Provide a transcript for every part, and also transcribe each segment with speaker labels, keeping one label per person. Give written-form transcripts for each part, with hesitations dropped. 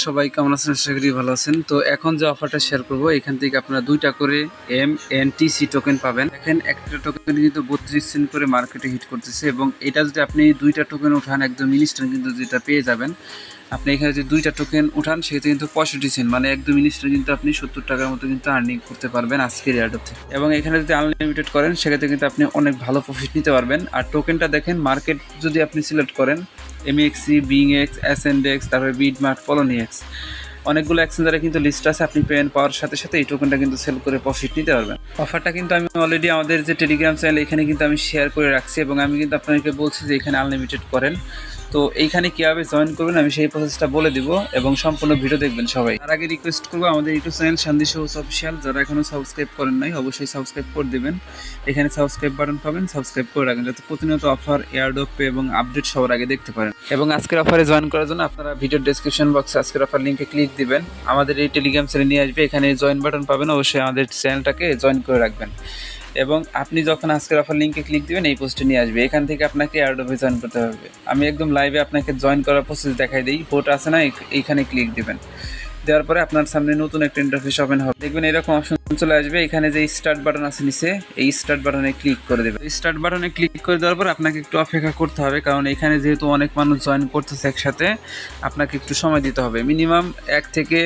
Speaker 1: সবাই কেমন আছেন? আশা করি ভালো আছেন। তো এখন যে অফারটা শেয়ার করব, এখান থেকে আপনারা 2টা করে MNTC টোকেন পাবেন। দেখেন একটা টোকেন কিন্তু 32 সেন্ট করে মার্কেটে হিট করতেছে, এবং এটা যদি আপনি 2টা টোকেন উঠান একদম ইনস্ট্যান্ট কিন্তু যেটা পেয়ে যাবেন। আপনি এখানে যদি 2টা টোকেন উঠান সেক্ষেত্রে কিন্তু 65 সেন্ট, মানে একদম ইনস্ট্যান্ট কিন্তু আপনি 70 টাকার মতো কিন্তু আর্নিং করতে পারবেন আজকের এয়ারড্রপ থেকে। এবং এখানে যদি আনলিমিটেড করেন সেক্ষেত্রে কিন্তু আপনি অনেক ভালো প্রফিট নিতে পারবেন। আর টোকেনটা দেখেন, মার্কেট যদি আপনি সিলেক্ট করেন MXC, BingX, SNDX, তারপরে বিটমার্ট, পলোনিএক্স, অনেকগুলো এক্সচেঞ্জারে কিন্তু লিস্ট আছে। আপনি পেমেন্ট পাওয়ার সাথে সাথে এই টোকেনটা কিন্তু সেল করে প্রফিট নিতে পারবেন। অফারটা কিন্তু আমি অলরেডি আমাদের যে টেলিগ্রাম চ্যানেল এখানে কিন্তু আমি শেয়ার করে রাখছি, এবং আমি কিন্তু আপনাদেরকে বলছি যে এখানে আনলিমিটেড করেন। তো এইখানে কীভাবে জয়েন করবেন আমি সেই প্রসেসটা বলে দিব, এবং সম্পূর্ণ ভিডিও দেখবেন সবাই। তার আগে রিকোয়েস্ট করবো, আমাদের ইউটিউব চ্যানেল শান্তি সবুজ অফিসিয়াল যারা এখনও সাবস্ক্রাইব করেন নাই অবশ্যই সাবস্ক্রাইব করে দেবেন। এখানে সাবস্ক্রাইব বাটন পাবেন, সাবস্ক্রাইব করে রাখবেন যাতে প্রতিনিয়ত অফার, এয়ারড্রপ এবং আপডেট সবার আগে দেখতে পারেন। এবং আজকের অফারে জয়েন করার জন্য আপনারা ভিডিওর ডেসক্রিপশন বক্সে আজকের অফার লিঙ্কে ক্লিক দিবেন। আমাদের এই টেলিগ্রাম চ্যানেল নিয়ে আসবে, এখানে জয়েন বাটন পাবেন, অবশ্যই আমাদের চ্যানেলটাকে জয়েন করে রাখবেন। এবং আপনি যখন আজকের অফার লিঙ্কে ক্লিক দিবেন এই পোস্টে নিয়ে আসবে, এখান থেকে আপনাকে এয়ারড্রপে জয়েন করতে হবে। আমি একদম লাইভে আপনাকে জয়েন করার প্রসেস দেখাই দিই। ভোট আছে না, এইখানে ক্লিক দিবেন। দেওয়ার পরে আপনার সামনে নতুন একটা ইন্টারফেস ওপেন হবে, দেখবেন এরকম অপশন চলে আসবে। এখানে যে স্টার্ট বাটন আছে নিচে, এই স্টার্ট বাটনে ক্লিক করে দেবেন। স্টার্ট বাটনে ক্লিক করে দেওয়ার পর আপনাকে একটু অপেক্ষা করতে হবে, কারণ এখানে যেহেতু অনেক মানুষ জয়েন করতেছে একসাথে, আপনাকে একটু সময় দিতে হবে। মিনিমাম 1 থেকে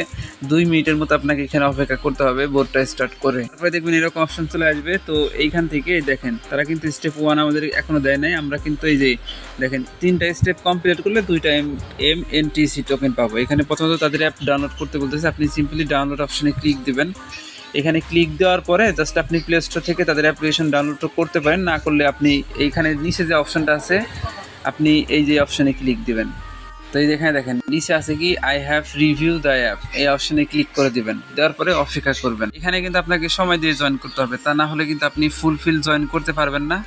Speaker 1: 2 মিনিটের মতো আপনাকে এখানে অপেক্ষা করতে হবে বোর্ডটা স্টার্ট করে। তারপরে দেখবেন এরকম অপশন চলে আসবে। তো এইখান থেকে দেখেন তারা কিন্তু স্টেপ 1 আমাদের এখনো দেয় নাই। আমরা কিন্তু এই যে দেখেন 3টা স্টেপ কমপ্লিট করলে 2টা MNTC টোকেন পাবো। এখানে প্রথমত তাদের অ্যাপ ডাউনলোড করতে বলতেছে, আপনি সিম্পলি ডাউনলোড অপশনে ক্লিক দিবেন। এখানে ক্লিক দেওয়ার পরে জাস্ট আপনি প্লে স্টোর থেকে তাদের অ্যাপ্লিকেশন ডাউনলোড করতে পারেন, না করলে আপনি এইখানে নিচে যে অপশনটা আছে আপনি এই যে অপশনে ক্লিক দিবেন। তো এই এখানে দেখেন নিচে আছে কি I have review the app, এই অপশনে ক্লিক করে দিবেন। দেওয়ার পরে অপেক্ষা করবেন। এখানে কিন্তু আপনাকে সময় দিয়ে জয়েন করতে হবে, তা না হলে কিন্তু আপনি ফুলফিল জয়েন করতে পারবেন না,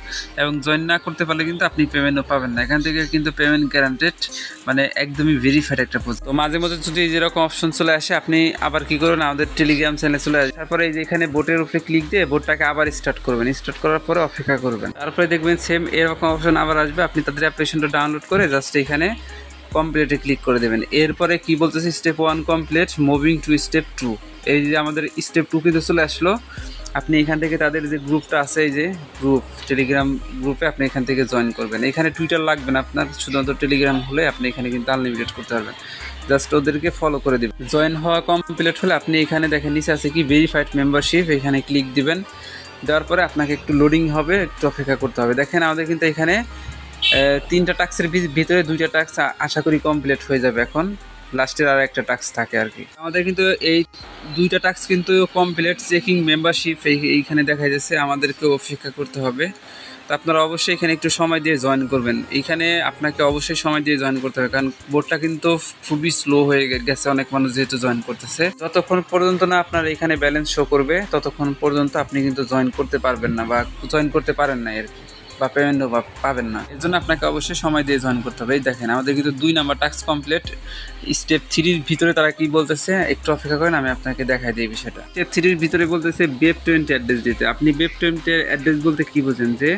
Speaker 1: এবং জয়েন না করতে পারলে কিন্তু আপনি পেমেন্টও পাবেন না। এখান থেকে কিন্তু পেমেন্ট গ্যারান্টেড, মানে একদমই ভেরিফাইড একটা পোস্ট। তো মাঝে মধ্যে যদি যেরকম অপশন চলে আসে আপনি আবার কি করবেন, আমাদের টেলিগ্রাম চ্যানেলে চলে আসে। তারপরে এই যে এখানে বোটের উপরে ক্লিক দিয়ে বোটটাকে আবার স্টার্ট করবেন। স্টার্ট করার পরে অপেক্ষা করবেন। তারপরে দেখবেন সেম এরকম অপশন আবার আসবে। আপনি তাদের অ্যাপ্লিকেশনটা ডাউনলোড করে জাস্ট এখানে কমপ্লিটে ক্লিক করে দেবেন। এরপরে কি বলতেছে, step 1 complete, moving to step 2। এই যে আমাদের স্টেপ 2 কিন্তু চলে আসলো। আপনি এখান থেকে তাদের যে গ্রুপটা আছে, এই যে গ্রুপ, টেলিগ্রাম গ্রুপে আপনি এখান থেকে জয়েন করবেন। এখানে টুইটার লাগবে না আপনার, শুধুমাত্র টেলিগ্রাম হলে আপনি এখানে কিন্তু আনলিমিটেড করতে পারবেন। জাস্ট ওদেরকে ফলো করে দিবেন। জয়েন হওয়া কমপ্লিট হলে আপনি এখানে দেখেন নিচে আছে কি ভেরিফাইড মেম্বারশিপ, এখানে ক্লিক দিবেন। দেওয়ার পরে আপনাকে একটু লোডিং হবে, একটু অপেক্ষা করতে হবে। দেখেন আমাদের কিন্তু এখানে 3টা টাস্কের ভিতরে 2টা টাস্ক আশা করি কমপ্লিট হয়ে যাবে। এখন লাস্টের আর একটা টাস্ক থাকে আর কি। আমাদের কিন্তু এই 2টা টাস্ক কিন্তু কমপ্লিট। চেকিং মেম্বারশিপ এইখানে দেখা যাচ্ছে, আমাদেরকে অপেক্ষা করতে হবে। তো আপনারা অবশ্যই এখানে একটু সময় দিয়ে জয়েন করবেন। এইখানে আপনাকে অবশ্যই সময় দিয়ে জয়েন করতে হবে, কারণ বোর্ডটা কিন্তু খুবই স্লো হয়ে গেছে, অনেক মানুষ যেহেতু জয়েন করতেছে। যতক্ষণ পর্যন্ত না আপনার এখানে ব্যালেন্স শো করবে ততক্ষণ পর্যন্ত আপনি কিন্তু জয়েন করতে পারবেন না, বা জয়েন করতে পারেন না আর কি, বা পেমেন্টও পাবেন না। এর জন্য আপনাকে অবশ্যই সময় দিয়ে জয়েন করতে হবে। এই দেখেন আমাদের কিন্তু 2 নাম্বার টাস্ক কমপ্লিট। স্টেপ 3-র ভিতরে তারা কি বলতেছে, একটু অপেক্ষা করেন, আমি আপনাকে দেখাই দিই বিষয়টা। স্টেপ 3-র ভিতরে বলতেছে web20 অ্যাড্রেস দিতে। আপনি web20 অ্যাড্রেস বলতে কি বোঝেন, যে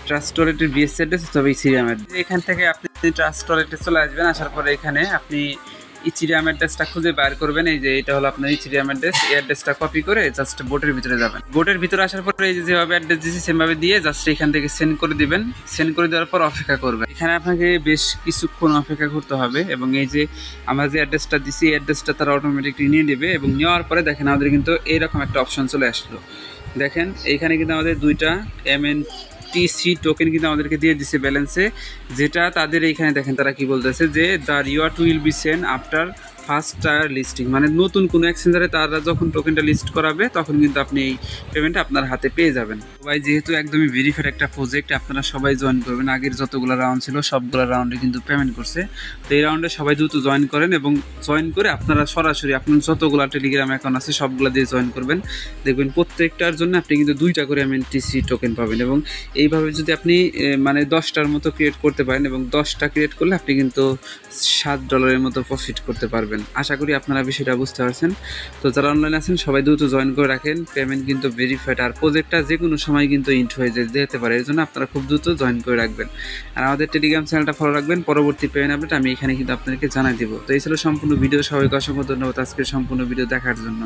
Speaker 1: ট্রাস্ট ওয়ালেটের বিএস অ্যাড্রেস অথবা ইথিরিয়াম অ্যাড্রেস। এখান থেকে আপনি ট্রাস্ট ওয়ালেটে চলে আসবেন। আসার পরে এখানে আপনি ইথিরিয়াম অ্যাড্রেসটা খুঁজে বের করবেন। এই যে এটা হলো আপনার ইথিরিয়াম অ্যাড্রেস। এই অ্যাড্রেসটা কপি করে জাস্ট বোটের ভিতরে যাবেন। বোটের ভিতরে আসার পরে এই যে যেভাবে অ্যাড্রেস দিয়েছি সেভাবে দিয়ে জাস্ট এখান থেকে সেন্ড করে দিবেন। সেন্ড করে দেওয়ার পর অপেক্ষা করবেন। এখানে আপনাকে বেশ কিছুক্ষণ অপেক্ষা করতে হবে, এবং এই যে আমরা যে অ্যাড্রেসটা দিছি এই অ্যাড্রেসটা তারা অটোমেটিকলি নিয়ে নেবে। এবং নেওয়ার পরে দেখেন আমাদের কিন্তু এইরকম একটা অপশন চলে আসলো। দেখেন এইখানে কিন্তু আমাদের 2টা MNTC টোকেন কিন্তু আমাদেরকে দিয়ে দিচ্ছে ব্যালেন্সে, যেটা তাদের এইখানে দেখেন তারা কি বলতেছে, যে the reward will be send after first tyre listing, মানে নতুন কোনো এক্সচেঞ্জারে তারা যখন টোকেনটা লিস্ট করাবে তখন কিন্তু আপনি এই পেমেন্টটা আপনার হাতে পেয়ে যাবেন। সবাই যেহেতু একদমই ভেরিফাইড একটা প্রজেক্ট, আপনারা সবাই জয়েন করবেন। আগের যতগুলো রাউন্ড ছিল সবগুলো রাউন্ডে কিন্তু পেমেন্ট করছে। তো এই রাউন্ডে সবাই দ্রুত জয়েন করেন, এবং জয়েন করে আপনারা সরাসরি আপনার যতগুলো টেলিগ্রাম অ্যাকাউন্ট আছে সবগুলো দিয়ে জয়েন করবেন। দেখবেন প্রত্যেকটার জন্য আপনি কিন্তু 2টা করে MNTC টোকেন পাবেন। এবং এইভাবে যদি আপনি মানে 10টার মতো ক্রিয়েট করতে পারেন, এবং 10টা ক্রিয়েট করলে আপনি কিন্তু $7 মতো প্রফিট করতে পারবেন। পারবেন। আশা করি আপনারা বিষয়টা বুঝতে পারছেন। তো যারা অনলাইনে আছেন সবাই দ্রুত জয়েন করে রাখেন, পেমেন্ট কিন্তু ভেরিফাইড, আর প্রজেক্টটা যে কোনো সময় কিন্তু ইন্ট হয়ে যেতে পারে, এর জন্য আপনারা খুব দ্রুত জয়েন করে রাখবেন। আর আমাদের টেলিগ্রাম চ্যানেলটা ফলো রাখবেন, পরবর্তী পেমেন্ট আপডেট আমি এখানে কিন্তু আপনাদেরকে জানাই দিব। তো এই ছিল সম্পূর্ণ ভিডিও। সবাইকে অসংখ্য ধন্যবাদ আজকের সম্পূর্ণ ভিডিও দেখার জন্য।